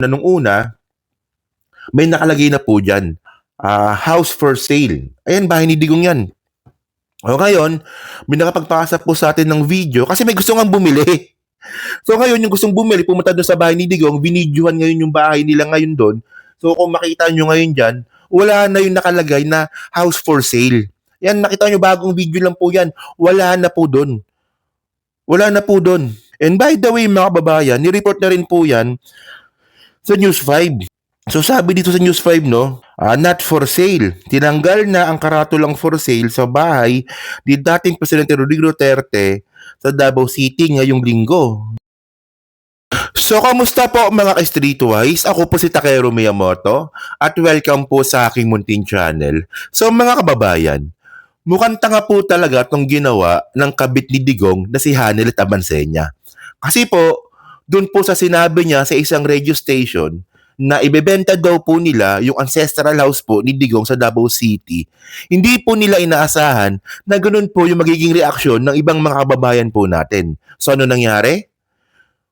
Na nung una, may nakalagay na po diyan, house for sale. Ayan, bahay ni Digong 'yan. O ngayon, may nakapagpasa po sa atin ng video kasi may gusto ngang bumili. So ngayon, yung gustong bumili, pumunta doon sa bahay ni Digong, binidyohan ngayon yung bahay nila ngayon doon. So kung makita nyo ngayon dyan, wala na yung nakalagay na house for sale. Yan, nakita nyo, bagong video lang po yan. Wala na po doon. Wala na po doon. And by the way, mga kababayan, ni-report na rin po yan sa News 5. So sabi dito sa News 5, no, not for sale. Tinanggal na ang karatulang for sale sa bahay ni dating Presidente Rodrigo Duterte sa Davao City ngayong linggo. So, kamusta po mga ka-Streetwise? Ako po si Takero Miyamoto at welcome po sa aking munting channel. So, mga kababayan, mukhang tanga po talaga itong ginawa ng kabit ni Digong na si Hanelet Abansenya. Kasi po, dun po sa sinabi niya sa isang radio station na ibebenta daw po nila yung ancestral house po ni Digong sa Davao City. Hindi po nila inaasahan na ganun po yung magiging reaksyon ng ibang mga kababayan po natin. So, ano nangyari?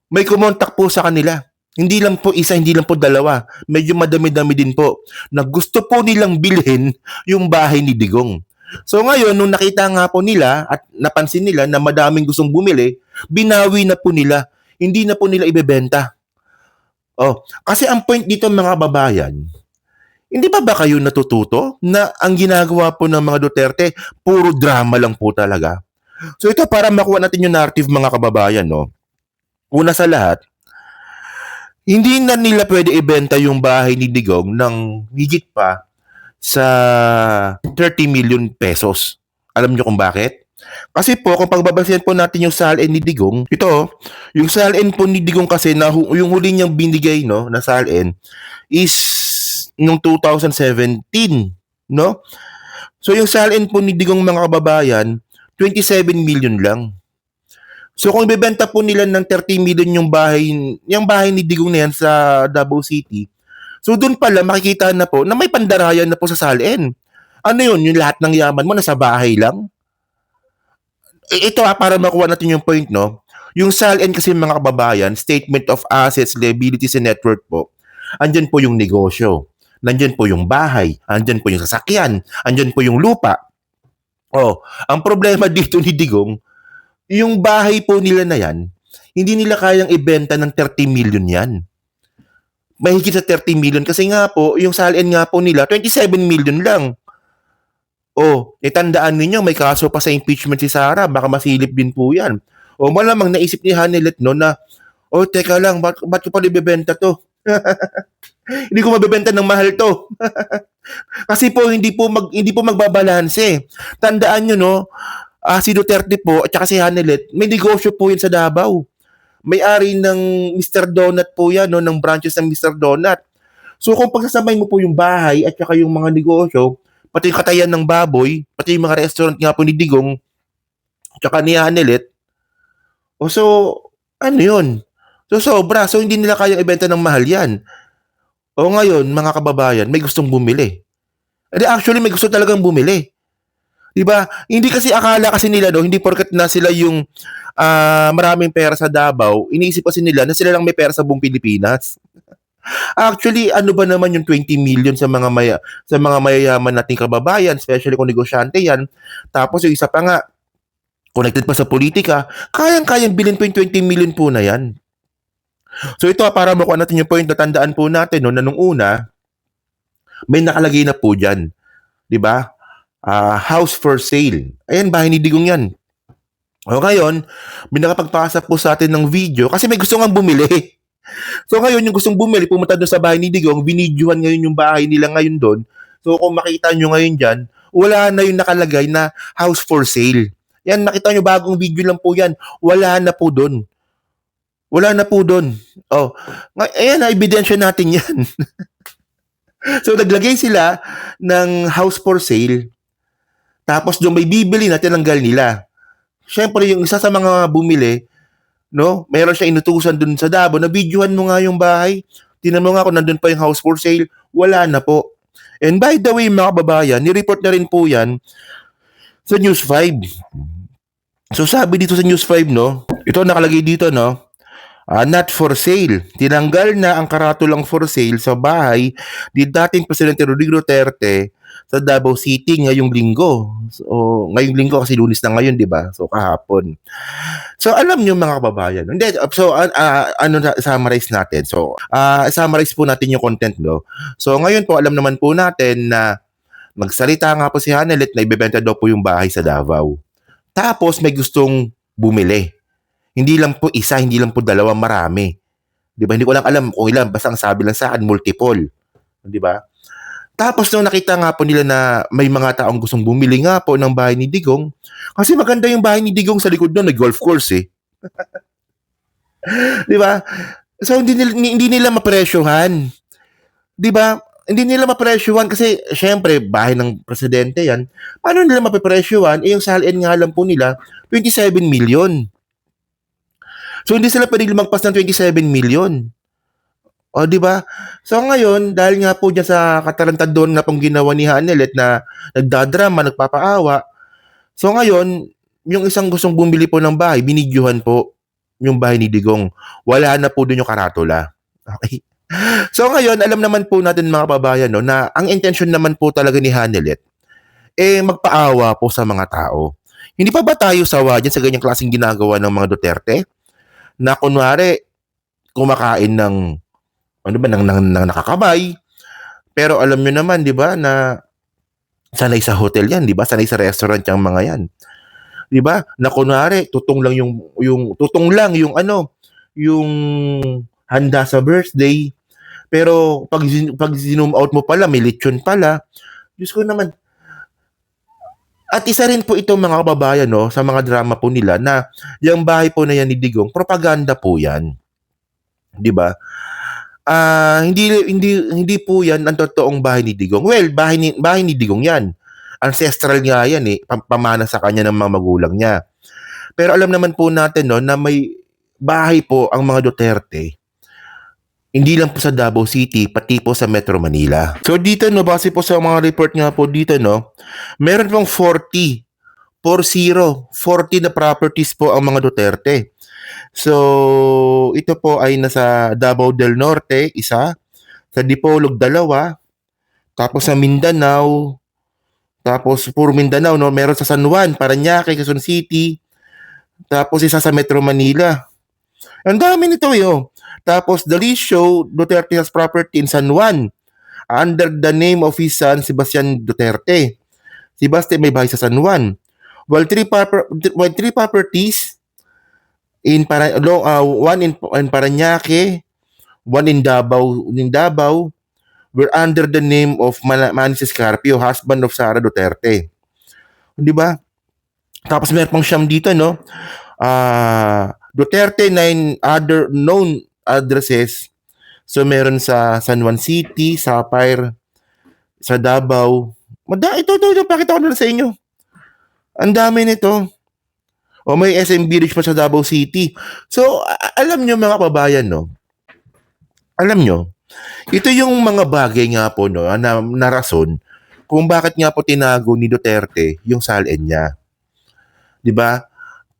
May kumontak po sa kanila. Hindi lang po isa, hindi lang po dalawa. Medyo madami-dami din po na gusto po nilang bilhin yung bahay ni Digong. So ngayon, nung nakita nga po nila at napansin nila na madaming gustong bumili, binawi na po nila. Hindi na po nila ibebenta. Oh, kasi ang point dito mga babayan, hindi ba kayo natututo na ang ginagawa po ng mga Duterte, puro drama lang po talaga? So ito para makuha natin yung narrative mga kababayan, no? Una sa lahat, hindi na nila pwede ibenta yung bahay ni Digong ng higit pa sa 30 million pesos. Alam niyo kung bakit? Kasi po, kung pagbabasehan po natin yung salin ni Digong, ito, yung salin po ni Digong kasi na yung huli niyang binigay no, na salin is nung 2017, no? So yung salin po ni Digong mga kababayan, 27 million lang. So kung ibebenta po nila ng 30 million yung bahay ni Digong na yan sa Davao City, so doon pala makikita na po na may pandarayan na po sa salin. Ano yun? Yung lahat ng yaman mo nasa bahay lang? Ito para makuha natin yung point, no? Yung salin kasi mga kababayan, Statement of Assets, Liabilities, and Net Worth po, andyan po yung negosyo, nandyan po yung bahay, andyan po yung sasakyan, andyan po yung lupa. Oh, ang problema dito ni Digong, yung bahay po nila na yan, hindi nila kayang ibenta ng 30 million yan. Mahigit sa 30 million kasi nga po, yung salin nga po nila, 27 million lang. O, itandaan ninyo, may kaso pa sa impeachment si Sara, baka masilip din po yan. O malamang naisip ni Hanelet no na, teka lang, ba't ko pa ibebenta to? Hindi ko mabebenta ng mahal to. Kasi po hindi po magbabalanse. Tandaan niyo no, si Duterte po at saka si Hanelet, may negosyo po yun sa Davao. May-ari ng Mr. Donut po yan, no, ng branches ng Mr. Donut. So kung pagsasabay mo po yung bahay at saka yung mga negosyo, pati yung katayan ng baboy, pati yung mga restaurant nga po ni Digong, at saka ni Hanelet, so ano yun? So sobra, so hindi nila kaya ibenta ng mahal yan. O ngayon, mga kababayan, may gustong bumili. Actually, may gusto talagang bumili. Diba? Hindi kasi akala kasi nila no, hindi porket na sila yung maraming pera sa Davao, iniisip kasi nila na sila lang may pera sa buong Pilipinas. Actually, ano ba naman yung 20 million sa mga mayayaman nating kababayan, especially kung negosyante yan. Tapos yung isa pa nga, connected pa sa politika, kayang-kayang bilhin po yung 20 million po na yan. So ito para makuha natin yung point na tandaan po natin no, na nung una, may nakalagay na po dyan. 'Di ba? House for sale. Ayan, bahay ni Digong yan. O ngayon, may nakapagpasa po sa atin ng video kasi may gusto ngang bumili. So ngayon, yung gustong bumili, pumunta doon sa bahay ni Digong, binidyohan ngayon yung bahay nila ngayon doon. So kung makita nyo ngayon dyan, wala na yung nakalagay na house for sale. Yan, nakita nyo, bagong video lang po yan. Wala na po doon. Wala na po doon. Oh, ayan, ebidensya natin yan. So naglagay sila ng house for sale. Tapos doon may bibili na tinanggal nila. Siyempre, yung isa sa mga bumili, no, meron siya inutusan doon sa Davao na videohan mo nga yung bahay. Tingnan mo nga kung nandun pa yung house for sale. Wala na po. And by the way, mga kababayan, ni-report na rin po yan sa News 5. So sabi dito sa News 5, no, ito nakalagay dito, no, Not for sale. Tinanggal na ang karatulang for sale sa bahay ni dating Presidente Rodrigo Duterte sa Davao City ngayong linggo. So, ngayong linggo kasi Lunes na ngayon, 'di ba? So kahapon. So alam niyo mga kababayan. Hindi so summarize natin. So summarize po natin yung content, no. So ngayon po alam naman po natin na nagsalita nga po si Hanelet na ibebenta daw po yung bahay sa Davao. Tapos may gustong bumili. Hindi lang po isa, hindi lang po dalawa, marami. 'Di ba? Hindi ko lang alam kung ilan, basta ang sabi lang sa akin multiple, 'di ba? Tapos nung nakita nga po nila na may mga taong gustong bumili nga po ng bahay ni Digong, kasi maganda yung bahay ni Digong sa likod doon, may golf course eh. 'Di ba? So hindi nila mapresyohan. 'Di ba? Hindi nila mapresyohan kasi syempre bahay ng presidente 'yan. Paano nila mapepresyohan? Eh yung salin nga lang po nila 27 million. So hindi sila pwedeng lumagpas ng 27 million. O, 'di ba? So ngayon, dahil nga po diyan sa katarantadon na pong ginawa ni Hanelet na nagdadrama, nagpapaawa, so ngayon, yung isang gustong bumili po ng bahay, binidyohan po yung bahay ni Digong. Wala na po dun yung karatula. Okay? So ngayon, alam naman po natin mga kababayan, no, na ang intention naman po talaga ni Hanelet, magpaawa po sa mga tao. Hindi pa ba tayo sawa dyan sa ganyang klaseng ginagawa ng mga Duterte? Na kunwari, kumakain ng ng nakakabay, pero alam nyo naman, di ba, na sanay sa hotel yan, di ba? Sanay sa restaurant yung mga yan. Di ba? Na kunwari, tutong lang yung handa sa birthday. Pero pag zoom out mo pala, may lechon pala. Diyos ko naman. At isa rin po ito mga kababayan, no, sa mga drama po nila na yung bahay po na yan ni Digong, propaganda po yan. Di ba? Hindi po 'yan ang totoong bahay ni Digong. Well, bahay ni Digong 'yan. Ancestral nga 'yan eh, pamana sa kanya ng mga magulang niya. Pero alam naman po natin no na may bahay po ang mga Duterte. Hindi lang po sa Davao City, pati po sa Metro Manila. So dito no, base po sa mga report nga po dito no, meron pong 40 na properties po ang mga Duterte. So, ito po ay nasa Davao del Norte, isa, sa Dipolog, dalawa, tapos sa Mindanao, tapos puro Mindanao, no? Meron sa San Juan, Parañaque, Quezon City, tapos isa sa Metro Manila. Ang dami nito oh. Tapos the list show Duterte has property in San Juan under the name of his son Sebastian Duterte. Si Basti may bahay sa San Juan. While three properties one in Parañaque, one in Davao were under the name of Manny Escarpio, husband of Sara Duterte. 'Di ba? Tapos meron pang siyam dito, no? Duterte 9 other known addresses. So meron sa San Juan City, Sapphire, sa Davao. Ito, pakita ko na sa inyo. Ang dami nito. O may SM Village pa sa Davao City. So, alam nyo mga kababayan, no? Alam nyo, ito yung mga bagay nga po, no, na rason kung bakit nga po tinago ni Duterte yung salin niya. 'Di ba?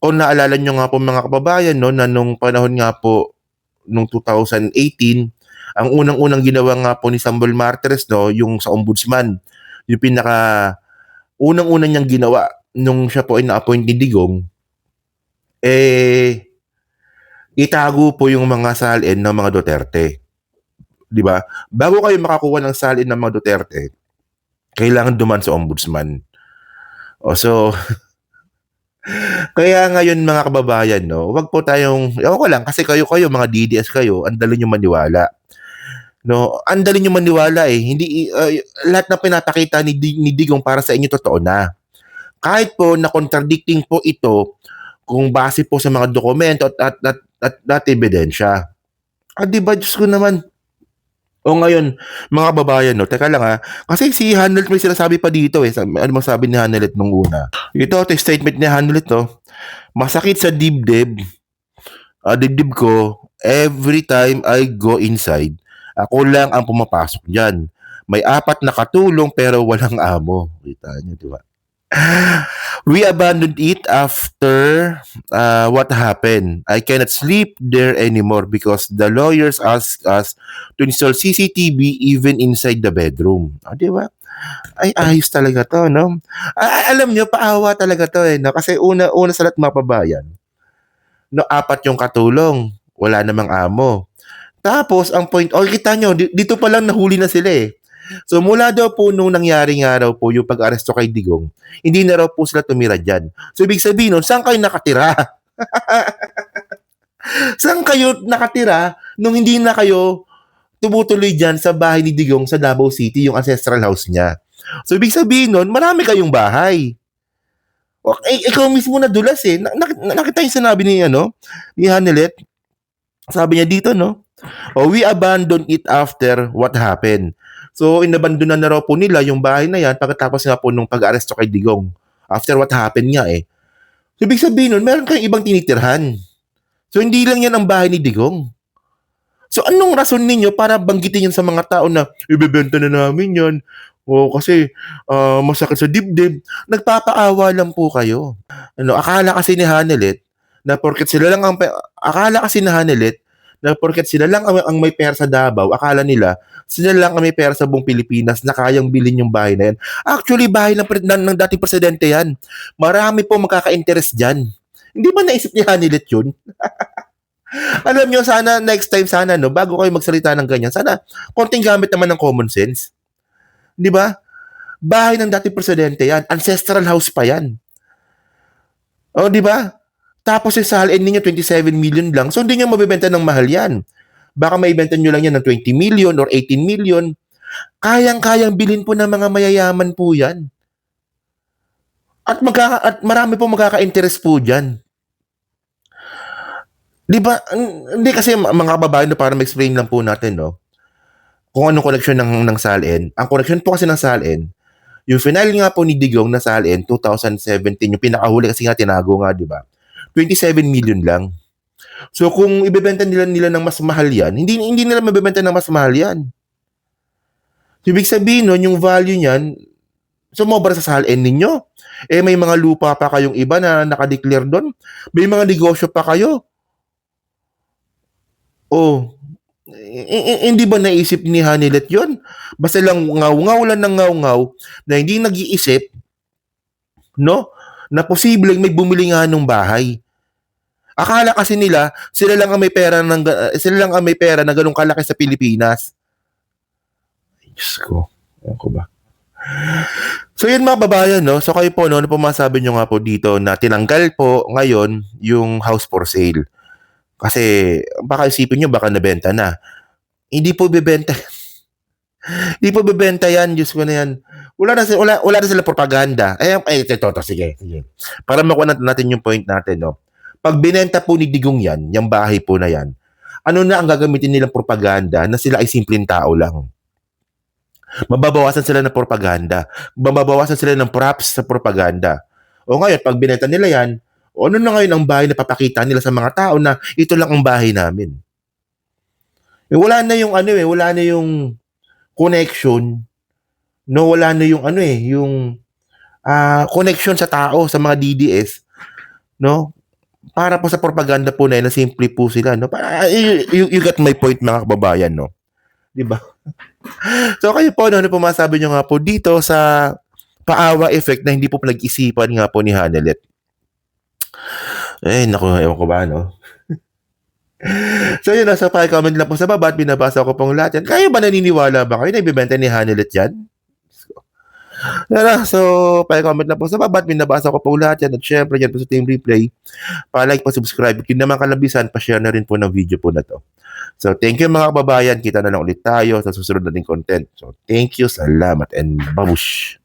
Kung naalala nyo nga po mga kababayan, no, na nung panahon nga po, nung 2018, ang unang-unang ginawa nga po ni Samuel Martires, no, yung sa ombudsman, yung unang-unang niyang ginawa nung siya po ay na-appoint ni Digong, itago po yung mga salin ng mga Duterte. 'Di ba? Bago kayo makakuha ng salin ng mga Duterte, kailangan duman sa ombudsman. So kaya ngayon mga kababayan, no, wag po tayong, ewan ko lang, kasi kayo mga DDS kayo, ang dali nyo maniwala. No, ang dali nyo maniwala eh. Hindi lahat na pinapakita ni Digong para sa inyo totoo na. Kahit po na contradicting po ito kung base po sa mga dokumento at ebidensya. Di ba, Diyos ko naman. O ngayon, mga babayan, no, teka lang kasi si Hanelet may sinasabi pa dito eh. Ano masabi ni Hanelet nung una? Ito statement ni Hanelet, no. Masakit sa dibdib ko every time I go inside. Ako lang ang pumapasok dyan. May 4 na katulong pero walang amo. Kita niyo, di ba? We abandoned it after what happened. I cannot sleep there anymore because the lawyers asked us to install CCTV even inside the bedroom. Di ba? Ay, ayos talaga to, no? Alam nyo, paawa talaga to, eh, no? Kasi una sa lahat, mapabayan, no, 4 yung katulong, wala namang amo. Tapos, ang point, kita nyo, dito pa lang nahuli na sila, eh. So, mula daw po nung nangyari nga raw po yung pag-aresto kay Digong, hindi na raw po sila tumira dyan. So, ibig sabihin nun, saan kayo nakatira? Saan kayo nakatira nung hindi na kayo tumutuloy dyan sa bahay ni Digong sa Davao City, yung ancestral house niya? So, ibig sabihin nun, marami kayong bahay. Ikaw mismo nadulas, eh. Nakita yung sinabi ni Hanelet. Sabi niya dito, no? We abandoned it after what happened. So, inabandonan na raw po nila yung bahay na yan pagkatapos nga po nung pag-aresto kay Digong. After what happened nga, eh. So, ibig sabihin nun, meron kayong ibang tinitirhan. So, hindi lang yan ang bahay ni Digong. So, anong rason ninyo para banggitin yan sa mga tao na ibebenta na namin yan? O kasi masakit sa dibdib. Nagpapaawa lang po kayo. Akala kasi ni Hanelet na porket sila lang ang may pera sa Davao, akala nila sila lang ang may pera sa buong Pilipinas na kayang bilhin yung bahay na yan. Actually, bahay ng dating presidente yan. Marami po magkaka-interest dyan. Hindi ba naisip ni Hanelet yun? Alam nyo, sana next time, no, bago kayo magsalita ng ganyan, sana konting gamit naman ng common sense. Di ba? Bahay ng dating presidente yan. Ancestral house pa yan. O, di ba? Tapos yung salin ninyo, 27 million lang. So, hindi nyo mabibenta ng mahal yan. Baka maibenta nyo lang yan ng 20 million or 18 million. Kayang-kayang bilhin po ng mga mayayaman po yan. At marami po magkaka-interest po dyan. Di ba? Hindi kasi mga kababayan, para ma-explain lang po natin, no? Kung anong connection ng salin. Ang connection po kasi ng salin, yung final nga po ni Digong na salin, 2017, yung pinakahuli kasi nga tinago nga, di ba? 27 million lang. So kung ibebenta nila ng mas mahal yan, hindi nila mabebenta ng mas mahal yan. So, ibig sabihin nun, yung value niyan, sumobra sa salin ninyo. Eh may mga lupa pa kayong iba na nakadeclare doon. May mga negosyo pa kayo. Oh, hindi ba naisip ni Hanelet yon? Basta lang ngaw-ngaw lang ng ngaw-ngaw na hindi nag-iisip, no? Na posibleng may bumili nga nung bahay. Akala kasi nila sila lang ang may pera na ganung kalaki sa Pilipinas. Diyos ko. Ano ko ba? So yun mga babayan, no? So kayo po, no? Ano po masabi nyo nga po dito na tinanggal po ngayon yung house for sale? Kasi baka isipin nyo, baka nabenta na. Hindi po bibenta. Hindi po bibenta yan. Diyos ko na yan. Wala na sila propaganda. Ito, sige. Para makuha natin yung point natin, no? Pag binenta po ni Digong yan, yung bahay po na yan, ano na ang gagamitin nilang propaganda na sila ay simpleng tao lang? Mababawasan sila ng propaganda. Mababawasan sila ng props sa propaganda. O ngayon, pag binenta nila yan, ano na ngayon ang bahay na papakita nila sa mga tao na ito lang ang bahay namin? Wala na yung connection, no, wala na yung yung connection sa tao, sa mga DDS, no? Para po sa propaganda po na simple po sila, no? You got my point mga kababayan, no? 'Di ba? So kayo po, ano po masabi nyo nga po dito sa paawa effect na hindi po pinag-isipan nga po ni Hanelet? Naku, ewan ko ba, no? So yun, nasa comment lang po sa baba at binabasa ko pong lahat yan. Kayo ba naniniwala ba kayo na ibibenta ni Hanelet yan? So, comment lang po sa baba at binabasa ko pong lahat yan. At syempre, yan po sa Team Replay. Pa-like, pa-subscribe. Kung naman kalabisan, pa-share na rin po ng video po na to. So, thank you mga kababayan. Kita na lang ulit tayo sa susunod na ding content. So, thank you, salamat, and babush!